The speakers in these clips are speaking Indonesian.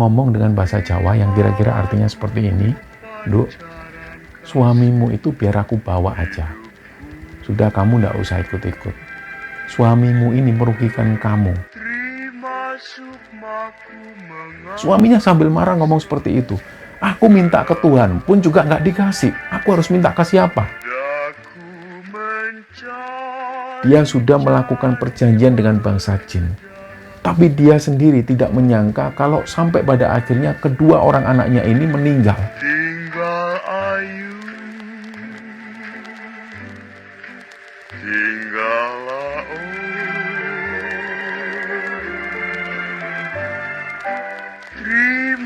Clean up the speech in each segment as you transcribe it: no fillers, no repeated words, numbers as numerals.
ngomong dengan bahasa Jawa yang kira-kira artinya seperti ini. Duk, suamimu itu biar aku bawa aja. Sudah, kamu nggak usah ikut-ikut. Suamimu ini merugikan kamu. Suaminya sambil marah ngomong seperti itu. Aku minta ke Tuhan pun juga nggak dikasih. Aku harus minta ke siapa? Dia sudah melakukan perjanjian dengan bangsa jin. Tapi dia sendiri tidak menyangka kalau sampai pada akhirnya kedua orang anaknya ini meninggal. Tinggal ayu, tinggallah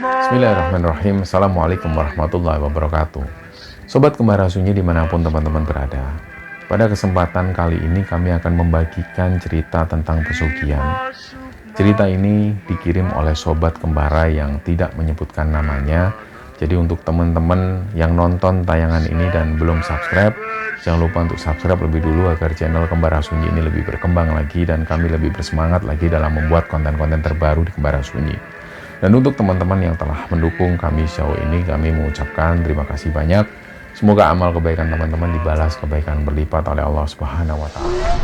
Bismillahirrahmanirrahim. Assalamualaikum warahmatullahi wabarakatuh. Sobat Kembara Sunyi dimanapun teman-teman berada. Pada kesempatan kali ini kami akan membagikan cerita tentang pesugihan. Cerita ini dikirim oleh Sobat Kembara yang tidak menyebutkan namanya. Jadi untuk teman-teman yang nonton tayangan ini dan belum subscribe, jangan lupa untuk subscribe lebih dulu agar channel Kembara Sunyi ini lebih berkembang lagi dan kami lebih bersemangat lagi dalam membuat konten-konten terbaru di Kembara Sunyi. Dan untuk teman-teman yang telah mendukung kami sejauh ini, kami mengucapkan terima kasih banyak. Semoga amal kebaikan teman-teman dibalas kebaikan berlipat oleh Allah Subhanahu wa Ta'ala.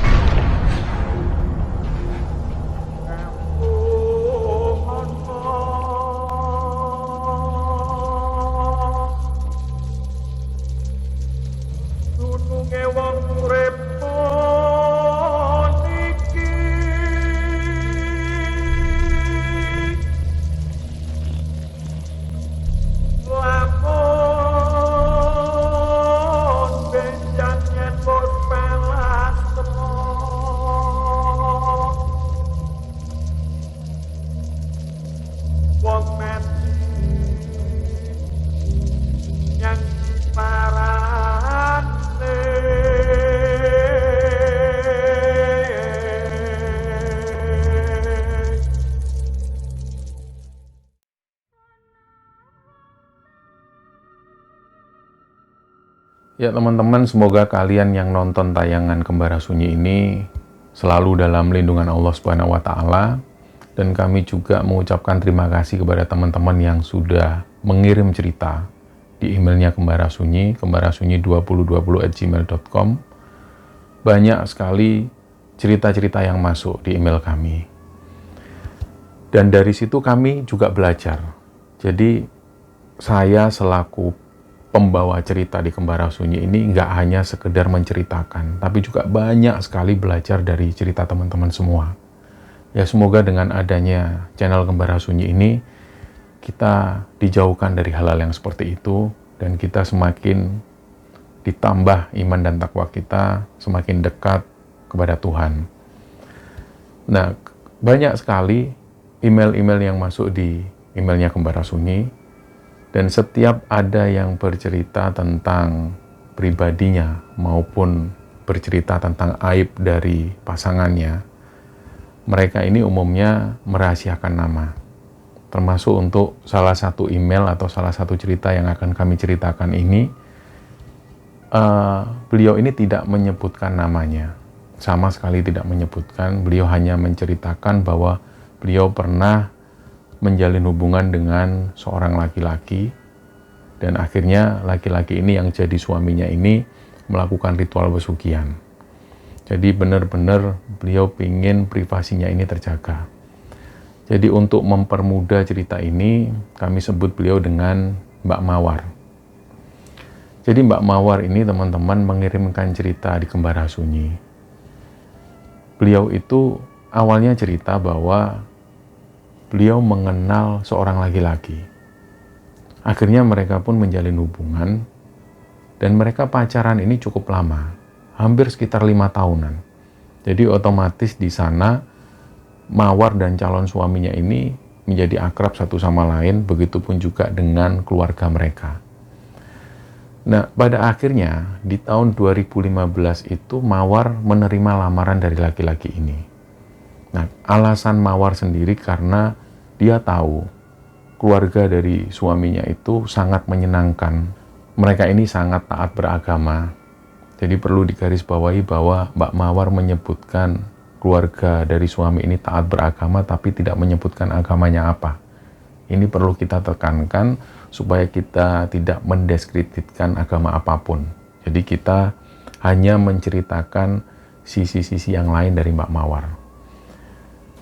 Ya teman-teman, semoga kalian yang nonton tayangan Kembara Sunyi ini selalu dalam lindungan Allah Subhanahu wa Ta'ala. Dan kami juga mengucapkan terima kasih kepada teman-teman yang sudah mengirim cerita di emailnya Kembara Sunyi, kembarasunyi2020@gmail.com. Banyak sekali cerita-cerita yang masuk di email kami. Dan dari situ kami juga belajar. Jadi saya selaku pembawa cerita di Kembara Sunyi ini nggak hanya sekedar menceritakan, tapi juga banyak sekali belajar dari cerita teman-teman semua. Ya semoga dengan adanya channel Kembara Sunyi ini, kita dijauhkan dari hal-hal yang seperti itu, dan kita semakin ditambah iman dan takwa kita, semakin dekat kepada Tuhan. Nah, banyak sekali email-email yang masuk di emailnya Kembara Sunyi. Dan setiap ada yang bercerita tentang pribadinya maupun bercerita tentang aib dari pasangannya, mereka ini umumnya merahasiakan nama. Termasuk untuk salah satu email atau salah satu cerita yang akan kami ceritakan ini, beliau ini tidak menyebutkan namanya. Sama sekali tidak menyebutkan, beliau hanya menceritakan bahwa beliau pernah menjalin hubungan dengan seorang laki-laki, dan akhirnya laki-laki ini yang jadi suaminya ini melakukan ritual pesugihan. Jadi benar-benar beliau ingin privasinya ini terjaga. Jadi untuk mempermudah cerita ini, kami sebut beliau dengan Mbak Mawar. Jadi Mbak Mawar ini teman-teman mengirimkan cerita di Kembara Sunyi. Beliau itu awalnya cerita bahwa beliau mengenal seorang laki-laki. Akhirnya mereka pun menjalin hubungan, dan mereka pacaran ini cukup lama, hampir sekitar 5 tahunan. Jadi otomatis di sana Mawar dan calon suaminya ini menjadi akrab satu sama lain, begitupun juga dengan keluarga mereka. Nah, pada akhirnya di tahun 2015 itu Mawar menerima lamaran dari laki-laki ini. Nah, alasan Mawar sendiri karena dia tahu keluarga dari suaminya itu sangat menyenangkan. Mereka ini sangat taat beragama. Jadi perlu digarisbawahi bahwa Mbak Mawar menyebutkan keluarga dari suami ini taat beragama, tapi tidak menyebutkan agamanya apa. Ini perlu kita tekankan supaya kita tidak mendiskreditkan agama apapun. Jadi kita hanya menceritakan sisi-sisi yang lain dari Mbak Mawar.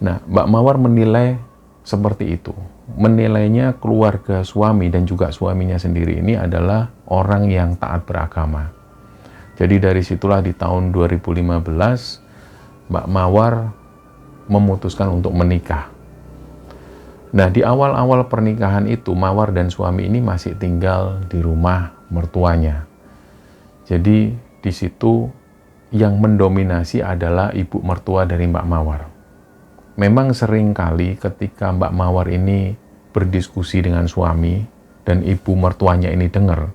Nah, Mbak Mawar menilai seperti itu. Menilainya keluarga suami dan juga suaminya sendiri ini adalah orang yang taat beragama. Jadi dari situlah di tahun 2015 Mbak Mawar memutuskan untuk menikah. Nah, di awal-awal pernikahan itu Mawar dan suami ini masih tinggal di rumah mertuanya. Jadi di situ yang mendominasi adalah ibu mertua dari Mbak Mawar. Memang sering kali ketika Mbak Mawar ini berdiskusi dengan suami dan ibu mertuanya ini dengar,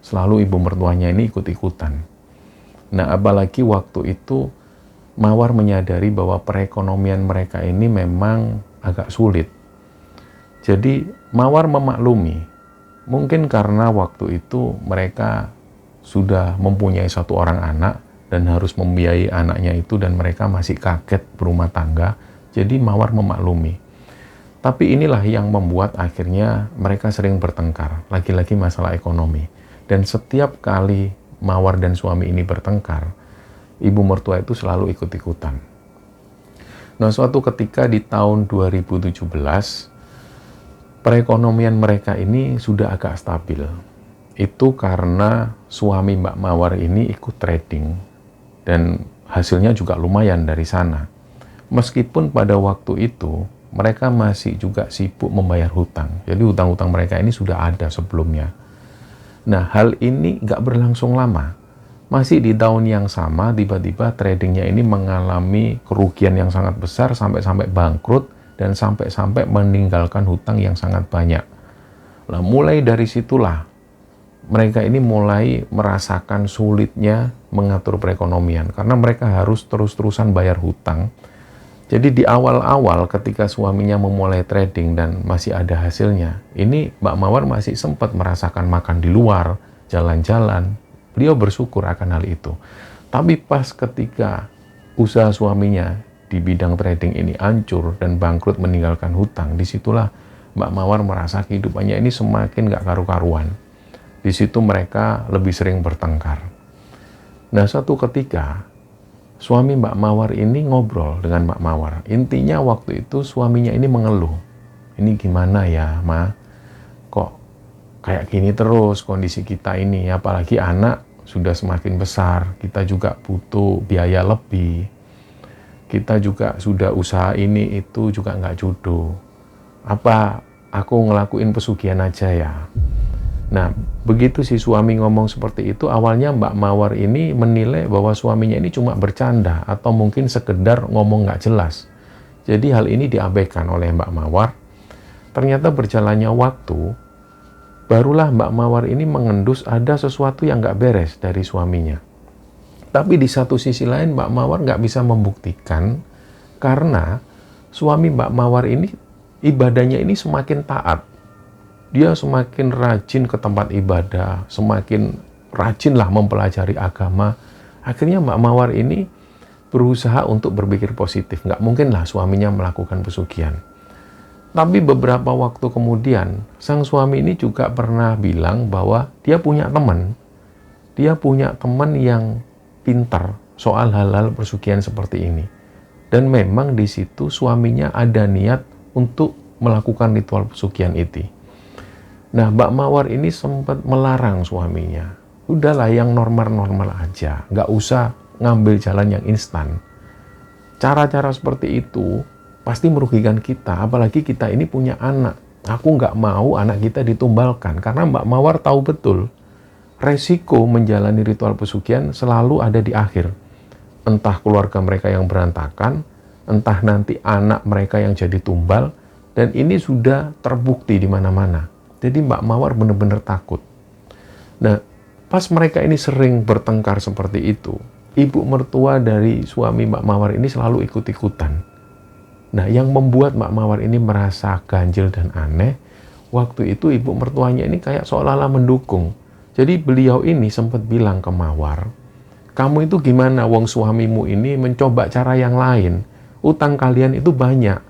selalu ibu mertuanya ini ikut-ikutan. Nah, apalagi waktu itu Mawar menyadari bahwa perekonomian mereka ini memang agak sulit. Jadi Mawar memaklumi, mungkin karena waktu itu mereka sudah mempunyai satu orang anak dan harus membiayai anaknya itu dan mereka masih kaget berumah tangga. Jadi Mawar memaklumi. Tapi inilah yang membuat akhirnya mereka sering bertengkar, lagi-lagi masalah ekonomi. Dan setiap kali Mawar dan suami ini bertengkar, ibu mertua itu selalu ikut-ikutan. Nah, suatu ketika di tahun 2017, perekonomian mereka ini sudah agak stabil. Itu karena suami Mbak Mawar ini ikut trading dan hasilnya juga lumayan dari sana. Meskipun pada waktu itu mereka masih juga sibuk membayar hutang. Jadi hutang-hutang mereka ini sudah ada sebelumnya. Nah, hal ini nggak berlangsung lama. Masih di tahun yang sama, tiba-tiba tradingnya ini mengalami kerugian yang sangat besar sampai bangkrut dan sampai meninggalkan hutang yang sangat banyak. Nah, mulai dari situlah mereka ini mulai merasakan sulitnya mengatur perekonomian karena mereka harus terus-terusan bayar hutang. Jadi di awal-awal ketika suaminya memulai trading dan masih ada hasilnya, ini Mbak Mawar masih sempat merasakan makan di luar, jalan-jalan. Beliau bersyukur akan hal itu. Tapi pas ketika usaha suaminya di bidang trading ini hancur dan bangkrut meninggalkan hutang, disitulah Mbak Mawar merasa kehidupannya ini semakin gak karu-karuan. Di situ mereka lebih sering bertengkar. Nah, suatu ketika suami Mbak Mawar ini ngobrol dengan Mbak Mawar. Intinya waktu itu suaminya ini mengeluh. Ini gimana ya, Ma? Kok kayak gini terus kondisi kita ini? Apalagi anak sudah semakin besar. Kita juga butuh biaya lebih. Kita juga sudah usaha ini itu juga nggak jodoh. Apa aku ngelakuin pesugihan aja ya? Nah, begitu si suami ngomong seperti itu, awalnya Mbak Mawar ini menilai bahwa suaminya ini cuma bercanda atau mungkin sekedar ngomong nggak jelas. Jadi hal ini diabaikan oleh Mbak Mawar. Ternyata berjalannya waktu, barulah Mbak Mawar ini mengendus ada sesuatu yang nggak beres dari suaminya. Tapi di satu sisi lain Mbak Mawar nggak bisa membuktikan karena suami Mbak Mawar ini ibadahnya ini semakin taat. Dia semakin rajin ke tempat ibadah, semakin rajinlah mempelajari agama. Akhirnya Mbak Mawar ini berusaha untuk berpikir positif. Nggak mungkinlah suaminya melakukan pesugihan. Tapi beberapa waktu kemudian, sang suami ini juga pernah bilang bahwa dia punya teman. Dia punya teman yang pintar soal hal-hal pesugihan seperti ini. Dan memang di situ suaminya ada niat untuk melakukan ritual pesugihan itu. Nah, Mbak Mawar ini sempat melarang suaminya. Udahlah yang normal-normal aja, nggak usah ngambil jalan yang instan. Cara-cara seperti itu pasti merugikan kita, apalagi kita ini punya anak. Aku nggak mau anak kita ditumbalkan, karena Mbak Mawar tahu betul, resiko menjalani ritual pesugihan selalu ada di akhir. Entah keluarga mereka yang berantakan, entah nanti anak mereka yang jadi tumbal, dan ini sudah terbukti di mana-mana. Jadi Mbak Mawar benar-benar takut. Nah, pas mereka ini sering bertengkar seperti itu, ibu mertua dari suami Mbak Mawar ini selalu ikut-ikutan. Nah, yang membuat Mbak Mawar ini merasa ganjil dan aneh, waktu itu ibu mertuanya ini kayak seolah-olah mendukung. Jadi beliau ini sempat bilang ke Mawar, kamu itu gimana wong suamimu ini mencoba cara yang lain, utang kalian itu banyak.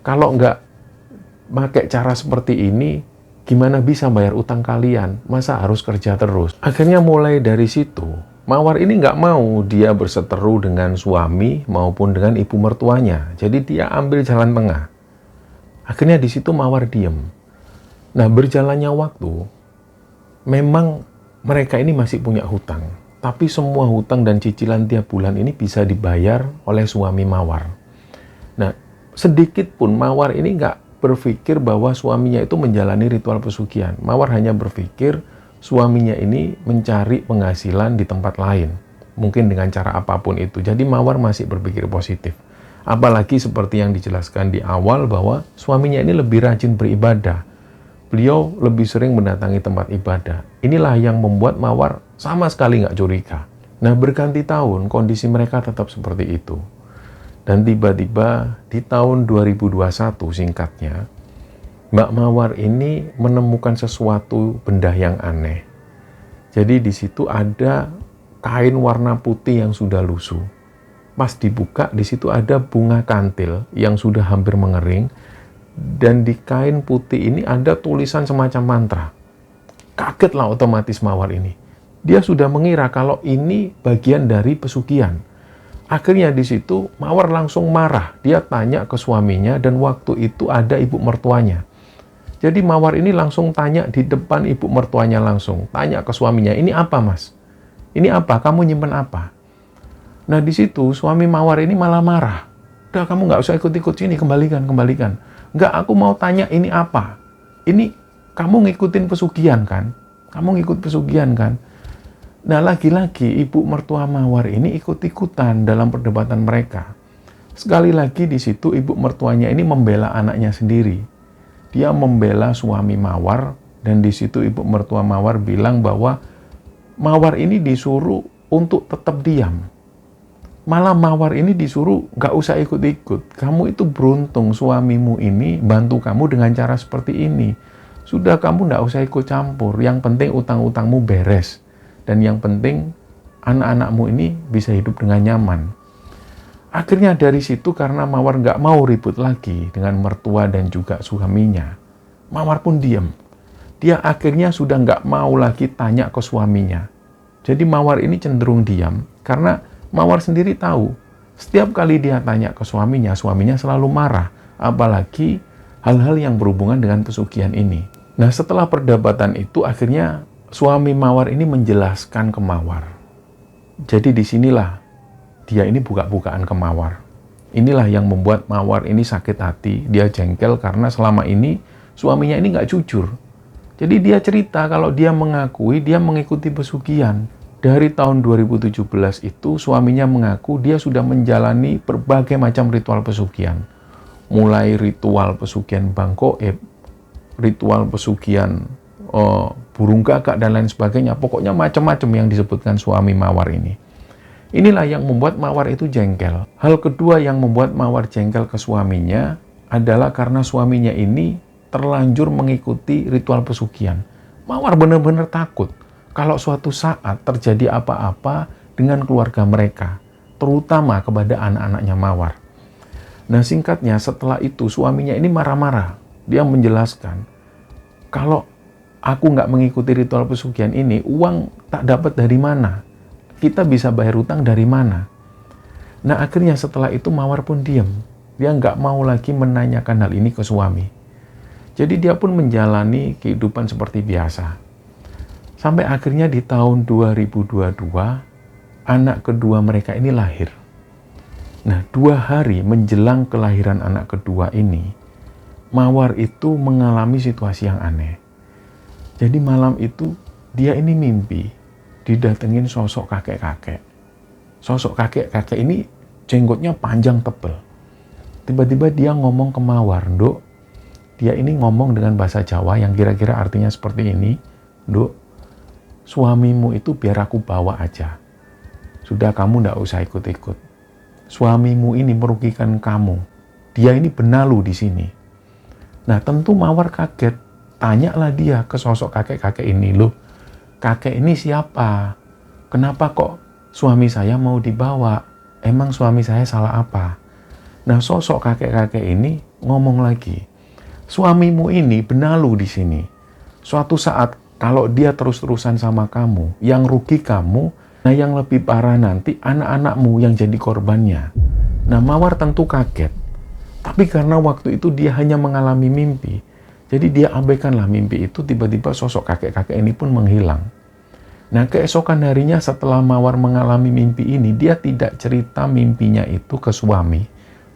Kalau nggak pakai cara seperti ini, gimana bisa bayar utang kalian? Masa harus kerja terus? Akhirnya mulai dari situ, Mawar ini nggak mau dia berseteru dengan suami maupun dengan ibu mertuanya. Jadi dia ambil jalan tengah. Akhirnya di situ Mawar diem. Nah, berjalannya waktu, memang mereka ini masih punya hutang. Tapi semua hutang dan cicilan tiap bulan ini bisa dibayar oleh suami Mawar. Nah, sedikit pun Mawar ini nggak berpikir bahwa suaminya itu menjalani ritual pesugihan. Mawar hanya berpikir suaminya ini mencari penghasilan di tempat lain. Mungkin dengan cara apapun itu. Jadi Mawar masih berpikir positif. Apalagi seperti yang dijelaskan di awal bahwa suaminya ini lebih rajin beribadah. Beliau lebih sering mendatangi tempat ibadah. Inilah yang membuat Mawar sama sekali nggak curiga. Nah, berganti tahun kondisi mereka tetap seperti itu. Dan tiba-tiba di tahun 2021 singkatnya, Mbak Mawar ini menemukan sesuatu benda yang aneh. Jadi di situ ada kain warna putih yang sudah lusuh. Pas dibuka, di situ ada bunga kantil yang sudah hampir mengering. Dan di kain putih ini ada tulisan semacam mantra. Kagetlah otomatis Mawar ini. Dia sudah mengira kalau ini bagian dari pesugihan. Akhirnya di situ Mawar langsung marah. Dia tanya ke suaminya dan waktu itu ada ibu mertuanya. Jadi Mawar ini langsung tanya di depan ibu mertuanya langsung. Tanya ke suaminya, ini apa mas? Ini apa? Kamu nyimpen apa? Nah di situ suami Mawar ini malah marah. Udah kamu nggak usah ikut-ikut sini, kembalikan. Nggak, aku mau tanya ini apa? Ini kamu ngikutin pesugihan kan? Kamu ngikut pesugihan kan? Nah lagi-lagi ibu mertua Mawar ini ikut-ikutan dalam perdebatan mereka. Sekali lagi di situ ibu mertuanya ini membela anaknya sendiri. Dia membela suami Mawar dan di situ ibu mertua Mawar bilang bahwa Mawar ini disuruh untuk tetap diam. Malah Mawar ini disuruh nggak usah ikut-ikut. Kamu itu beruntung suamimu ini bantu kamu dengan cara seperti ini. Sudah kamu nggak usah ikut campur. Yang penting utang-utangmu beres. Dan yang penting anak-anakmu ini bisa hidup dengan nyaman. Akhirnya dari situ karena Mawar nggak mau ribut lagi dengan mertua dan juga suaminya. Mawar pun diam. Dia akhirnya sudah nggak mau lagi tanya ke suaminya. Jadi Mawar ini cenderung diam karena Mawar sendiri tahu, setiap kali dia tanya ke suaminya selalu marah. Apalagi hal-hal yang berhubungan dengan pesugihan ini. Nah setelah perdebatan itu akhirnya suami Mawar ini menjelaskan ke Mawar. Jadi disinilah dia ini buka-bukaan ke Mawar. Inilah yang membuat Mawar ini sakit hati. Dia jengkel karena selama ini suaminya ini nggak jujur. Jadi dia cerita kalau dia mengakui dia mengikuti pesugihan. Dari tahun 2017 itu suaminya mengaku dia sudah menjalani berbagai macam ritual pesugihan. Mulai ritual pesugihan Bang Goib, ritual pesugihan burung gagak dan lain sebagainya. Pokoknya macam-macam yang disebutkan suami Mawar ini. Inilah yang membuat Mawar itu jengkel. Hal kedua yang membuat Mawar jengkel ke suaminya adalah karena suaminya ini terlanjur mengikuti ritual pesugihan. Mawar benar-benar takut kalau suatu saat terjadi apa-apa dengan keluarga mereka, terutama kepada anak-anaknya Mawar. Nah singkatnya setelah itu suaminya ini marah-marah. Dia menjelaskan, kalau aku nggak mengikuti ritual pesugihan ini, uang tak dapat dari mana? Kita bisa bayar utang dari mana? Nah akhirnya setelah itu Mawar pun diam. Dia nggak mau lagi menanyakan hal ini ke suami. Jadi dia pun menjalani kehidupan seperti biasa. Sampai akhirnya di tahun 2022, anak kedua mereka ini lahir. Nah, 2 hari menjelang kelahiran anak kedua ini, Mawar itu mengalami situasi yang aneh. Jadi malam itu, dia ini mimpi, didatengin sosok kakek-kakek. Sosok kakek-kakek ini jenggotnya panjang tebal. Tiba-tiba dia ngomong ke Mawar, "Nduk," dia ini ngomong dengan bahasa Jawa yang kira-kira artinya seperti ini, "Nduk, suamimu itu biar aku bawa aja. Sudah kamu nggak usah ikut-ikut. Suamimu ini merugikan kamu. Dia ini benalu di sini." Nah tentu Mawar kaget. Tanyalah dia ke sosok kakek-kakek ini. "Loh, kakek ini siapa? Kenapa kok suami saya mau dibawa? Emang suami saya salah apa?" Nah sosok kakek-kakek ini ngomong lagi, suamimu ini benalu di sini. Suatu saat kalau dia terus-terusan sama kamu, yang rugi kamu, nah yang lebih parah nanti anak-anakmu yang jadi korbannya. Nah, Mawar tentu kaget. Tapi karena waktu itu dia hanya mengalami mimpi, jadi dia abaikanlah mimpi itu, tiba-tiba sosok kakek-kakek ini pun menghilang. Nah, keesokan harinya setelah Mawar mengalami mimpi ini, dia tidak cerita mimpinya itu ke suami,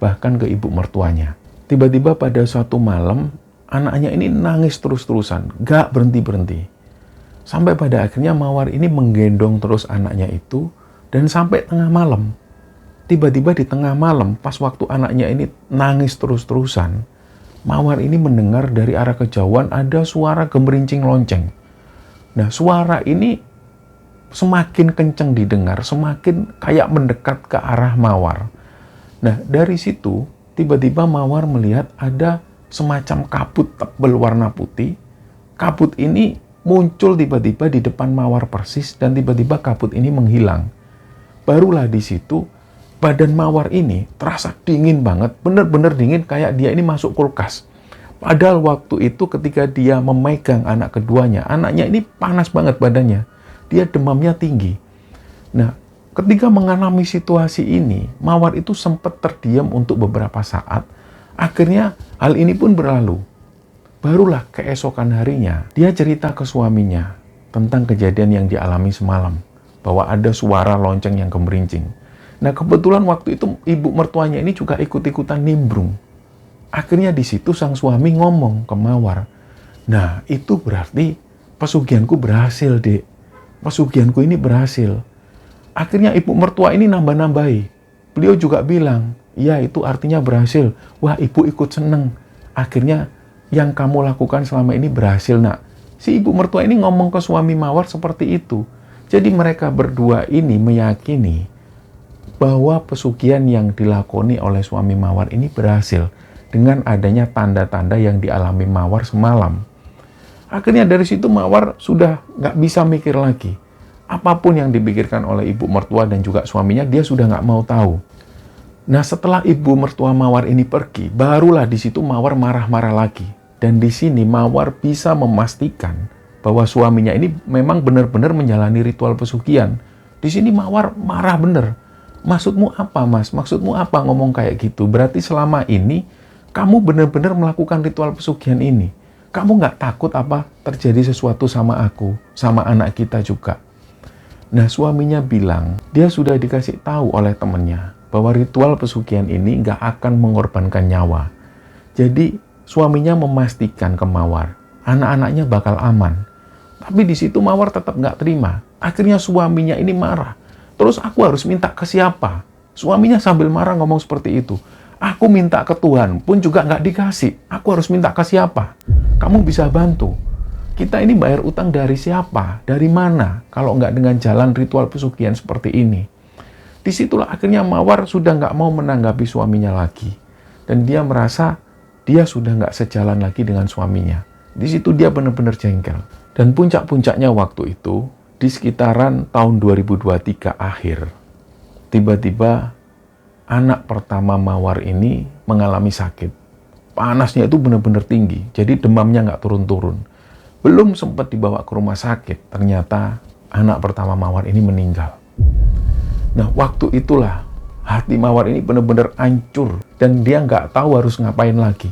bahkan ke ibu mertuanya. Tiba-tiba pada suatu malam, anaknya ini nangis terus-terusan, gak berhenti-berhenti. Sampai pada akhirnya Mawar ini menggendong terus anaknya itu, dan sampai tengah malam. Tiba-tiba di tengah malam, pas waktu anaknya ini nangis terus-terusan, Mawar ini mendengar dari arah kejauhan ada suara gemerincing lonceng. Nah, suara ini semakin kencang didengar, semakin kayak mendekat ke arah Mawar. Nah, dari situ, tiba-tiba Mawar melihat ada semacam kabut tebal warna putih. Kabut ini muncul tiba-tiba di depan Mawar persis, dan tiba-tiba kabut ini menghilang. Barulah di situ, badan Mawar ini terasa dingin banget, bener-bener dingin kayak dia ini masuk kulkas. Padahal waktu itu ketika dia memegang anak keduanya, anaknya ini panas banget badannya. Dia demamnya tinggi. Nah, ketika mengalami situasi ini, Mawar itu sempat terdiam untuk beberapa saat. Akhirnya hal ini pun berlalu. Barulah keesokan harinya, dia cerita ke suaminya tentang kejadian yang dialami semalam. Bahwa ada suara lonceng yang gemerincing. Nah, kebetulan waktu itu ibu mertuanya ini juga ikut-ikutan nimbrung. Akhirnya di situ sang suami ngomong ke Mawar, "Nah, itu berarti pesugihanku berhasil, Dek. Pesugihanku ini berhasil." Akhirnya ibu mertua ini nambah-nambahi. Beliau juga bilang, "Ya, itu artinya berhasil." Wah, ibu ikut seneng. Akhirnya yang kamu lakukan selama ini berhasil, Nak. Si ibu mertua ini ngomong ke suami Mawar seperti itu. Jadi mereka berdua ini meyakini bahwa pesugihan yang dilakoni oleh suami Mawar ini berhasil dengan adanya tanda-tanda yang dialami Mawar semalam. Akhirnya dari situ Mawar sudah nggak bisa mikir lagi. Apapun yang dipikirkan oleh ibu mertua dan juga suaminya, dia sudah nggak mau tahu. Nah, setelah ibu mertua Mawar ini pergi, barulah di situ Mawar marah-marah lagi. Dan di sini Mawar bisa memastikan bahwa suaminya ini memang benar-benar menjalani ritual pesugihan. Di sini Mawar marah bener. "Maksudmu apa, Mas? Maksudmu apa ngomong kayak gitu? Berarti selama ini kamu benar-benar melakukan ritual pesugihan ini. Kamu nggak takut apa terjadi sesuatu sama aku, sama anak kita juga?" Nah, suaminya bilang, dia sudah dikasih tahu oleh temannya bahwa ritual pesugihan ini nggak akan mengorbankan nyawa. Jadi, suaminya memastikan ke Mawar, anak-anaknya bakal aman. Tapi di situ Mawar tetap nggak terima. Akhirnya suaminya ini marah. "Terus aku harus minta ke siapa?" Suaminya sambil marah ngomong seperti itu. "Aku minta ke Tuhan pun juga nggak dikasih. Aku harus minta ke siapa? Kamu bisa bantu. Kita ini bayar utang dari siapa? Dari mana? Kalau nggak dengan jalan ritual pesugihan seperti ini." Disitulah akhirnya Mawar sudah nggak mau menanggapi suaminya lagi. Dan dia merasa dia sudah nggak sejalan lagi dengan suaminya. Di situ dia benar-benar jengkel. Dan puncak-puncaknya waktu itu, di sekitaran tahun 2023 akhir, tiba-tiba anak pertama Mawar ini mengalami sakit. Panasnya itu benar-benar tinggi, jadi demamnya nggak turun-turun. Belum sempat dibawa ke rumah sakit, ternyata anak pertama Mawar ini meninggal. Nah, waktu itulah hati Mawar ini benar-benar hancur dan dia nggak tahu harus ngapain lagi.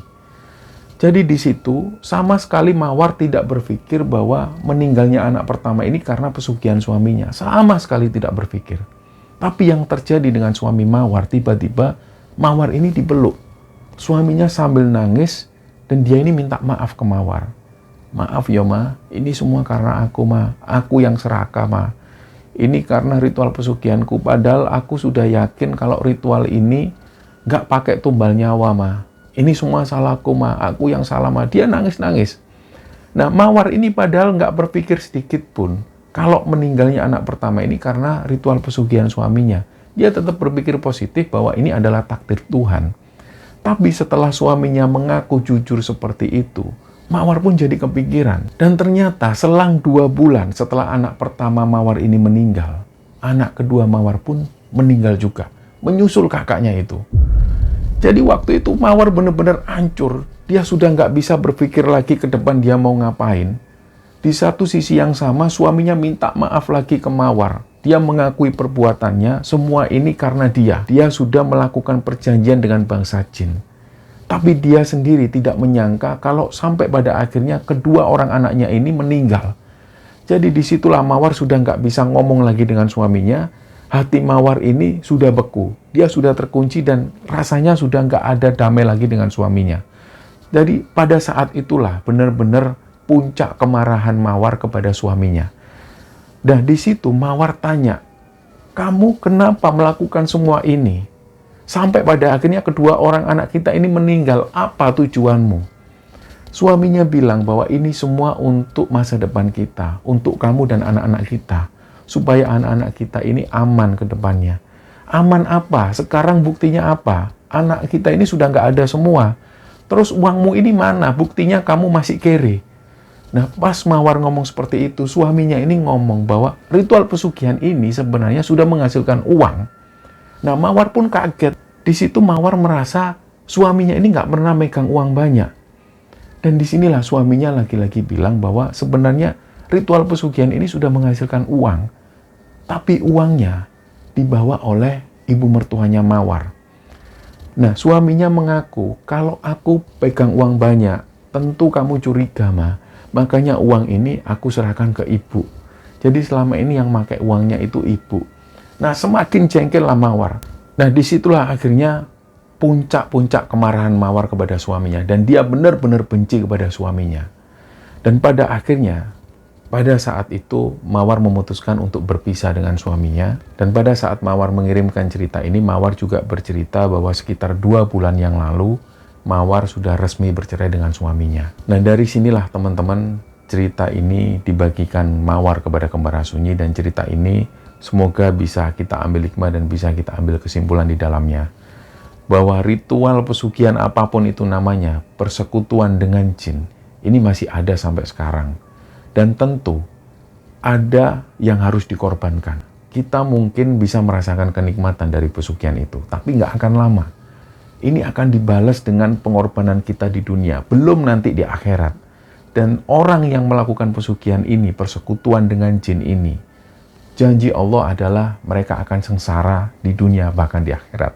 Jadi di situ sama sekali Mawar tidak berpikir bahwa meninggalnya anak pertama ini karena pesugihan suaminya. Sama sekali tidak berpikir. Tapi yang terjadi dengan suami Mawar, tiba-tiba Mawar ini dipeluk. Suaminya sambil nangis dan dia ini minta maaf ke Mawar. "Maaf ya, Ma, ini semua karena aku, Ma. Aku yang serakah, Ma. Ini karena ritual pesugihanku, padahal aku sudah yakin kalau ritual ini nggak pakai tumbal nyawa, Ma. Ini semua salahku, Ma. Aku yang salah, Ma." Dia nangis-nangis. Nah, Mawar ini padahal nggak berpikir sedikit pun kalau meninggalnya anak pertama ini karena ritual pesugihan suaminya. Dia tetap berpikir positif bahwa ini adalah takdir Tuhan. Tapi setelah suaminya mengaku jujur seperti itu, Mawar pun jadi kepikiran. Dan ternyata selang 2 bulan setelah anak pertama Mawar ini meninggal, anak kedua Mawar pun meninggal juga, menyusul kakaknya itu. Jadi waktu itu Mawar benar-benar hancur. Dia sudah nggak bisa berpikir lagi ke depan dia mau ngapain. Di satu sisi yang sama, suaminya minta maaf lagi ke Mawar. Dia mengakui perbuatannya, semua ini karena dia. Dia sudah melakukan perjanjian dengan bangsa jin. Tapi dia sendiri tidak menyangka kalau sampai pada akhirnya kedua orang anaknya ini meninggal. Jadi disitulah Mawar sudah nggak bisa ngomong lagi dengan suaminya. Hati Mawar ini sudah beku. Dia sudah terkunci dan rasanya sudah nggak ada damai lagi dengan suaminya. Jadi pada saat itulah benar-benar puncak kemarahan Mawar kepada suaminya. Dan di situ Mawar tanya, kamu kenapa melakukan semua ini? Sampai pada akhirnya kedua orang anak kita ini meninggal, apa tujuanmu? Suaminya bilang bahwa ini semua untuk masa depan kita, untuk kamu dan anak-anak kita. Supaya anak-anak kita ini aman ke depannya. Aman apa? Sekarang buktinya apa? Anak kita ini sudah nggak ada semua. Terus uangmu ini mana? Buktinya kamu masih kere. Nah, pas Mawar ngomong seperti itu, suaminya ini ngomong bahwa ritual pesugihan ini sebenarnya sudah menghasilkan uang. Nah, Mawar pun kaget. Di situ Mawar merasa suaminya ini nggak pernah megang uang banyak. Dan disinilah suaminya lagi-lagi bilang bahwa sebenarnya ritual pesugihan ini sudah menghasilkan uang. Tapi uangnya dibawa oleh ibu mertuanya Mawar. Nah, suaminya mengaku, kalau aku pegang uang banyak, tentu kamu curiga, Ma. Makanya uang ini aku serahkan ke ibu. Jadi selama ini yang pakai uangnya itu ibu. Nah, semakin jengkellah Mawar. Nah, disitulah akhirnya puncak-puncak kemarahan Mawar kepada suaminya. Dan dia benar-benar benci kepada suaminya. Dan pada akhirnya, pada saat itu Mawar memutuskan untuk berpisah dengan suaminya. Dan pada saat Mawar mengirimkan cerita ini, Mawar juga bercerita bahwa sekitar 2 bulan yang lalu Mawar sudah resmi bercerai dengan suaminya. Nah, dari sinilah teman-teman cerita ini dibagikan Mawar kepada Kembar Sunyi, dan cerita ini semoga bisa kita ambil hikmah dan bisa kita ambil kesimpulan di dalamnya. Bahwa ritual pesugihan apapun itu namanya, persekutuan dengan jin, ini masih ada sampai sekarang. Dan tentu ada yang harus dikorbankan. Kita mungkin bisa merasakan kenikmatan dari pesugihan itu, tapi nggak akan lama. Ini akan dibalas dengan pengorbanan kita di dunia, belum nanti di akhirat. Dan orang yang melakukan pesugihan ini, persekutuan dengan jin ini, janji Allah adalah mereka akan sengsara di dunia bahkan di akhirat.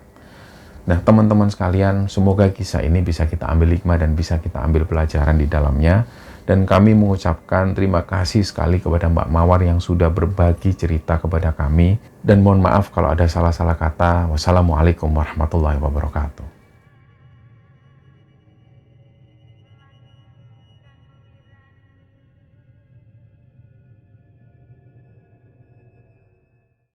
Nah, teman-teman sekalian, semoga kisah ini bisa kita ambil hikmah dan bisa kita ambil pelajaran di dalamnya. Dan kami mengucapkan terima kasih sekali kepada Mbak Mawar yang sudah berbagi cerita kepada kami. Dan mohon maaf kalau ada salah-salah kata. Wassalamualaikum warahmatullahi wabarakatuh.